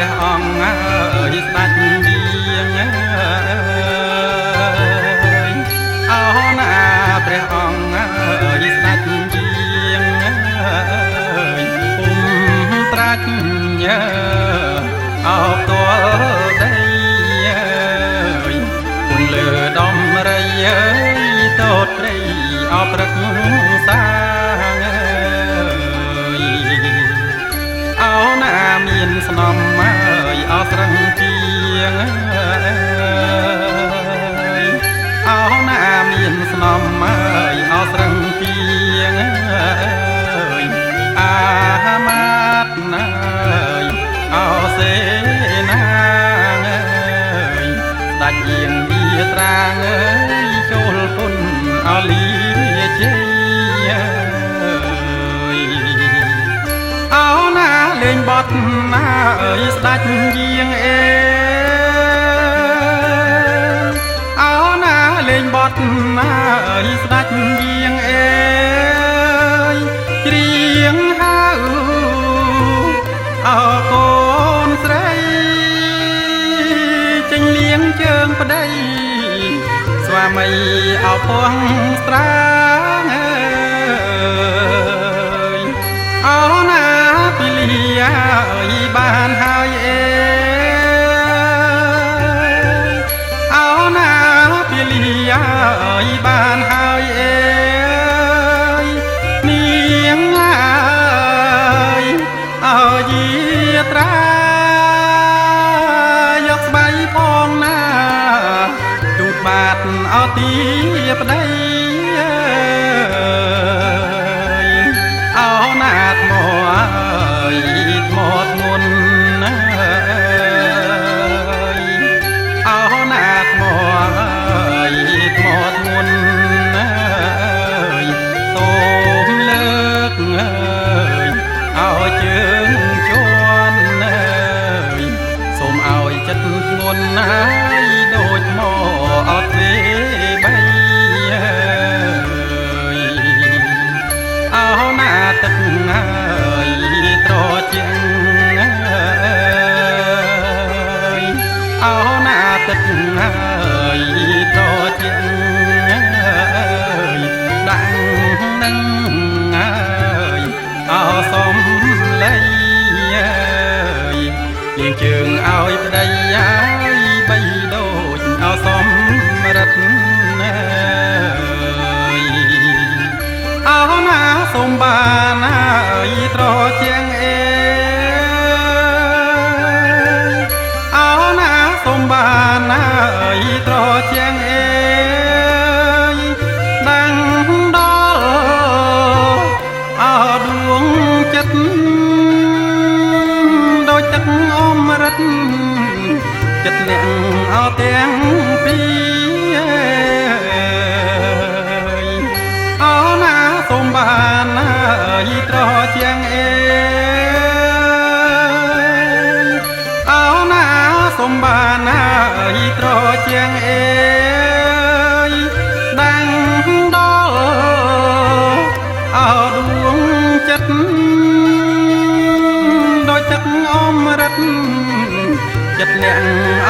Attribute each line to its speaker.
Speaker 1: ព្រះអង្គអើយស្ដេចយាងអោណាព្រះអង្គអើយស្ដេចយាងពុំត្រាច់អោផ្ទាល់ដីពុំលើដំរីតូតត្រីអោព្រឹកសាមានស្នំអើយអស្រឹងជាងអោណាមានស្នំអើយអស្រឹងជាងអាមាត់ណាយអោសេណាងស្ដេចយាងវាត្រាងចូលគុណអលីជ័យអោណាលេងបត់ណាអើយស្ដេចយាងអោណាលេងបត់ណាអើយស្ដេចយាងច្រៀងហៅអោកូនស្រីចេញលៀងជើងប្តីស្វាមីអោពងស្ត្រាងអោណាពីលីអើយបានហើយអោណាពីលីអើយបានហើយនាងអើយអើយយាត្រាយកស្បៃផងណាទូតបាតអោទីប្តីអោណាថ្មថ្មធ្ងន់ណាអោណាថ្មថ្មធ្ងន់ណាសូមលើកអើយជើងជន់សូមឲ្យចិត្តធ្ងន់ណាយដូចថ្មអត់ទេបីអោណាទឹកត្រជាងអោណាទឹកត្រជាងដាក់នឹងអោសំលៃជាងជើងឲ្យប្តីបីដូចអោសំរិទ្ធអោណាសូមបានត្រជាងអោណាសូមបានត្រជាងដាំងដល់អោដួងចិត្តដូចទឹកអមរិតចិត្តអ្នកអោទាំងពីរអោណាសូមបានត្រជាងអោណាសូមបានត្រជាងដាំងដល់អោដួងចិត្តដូចទឹកអមរិតចិត្តអ្នក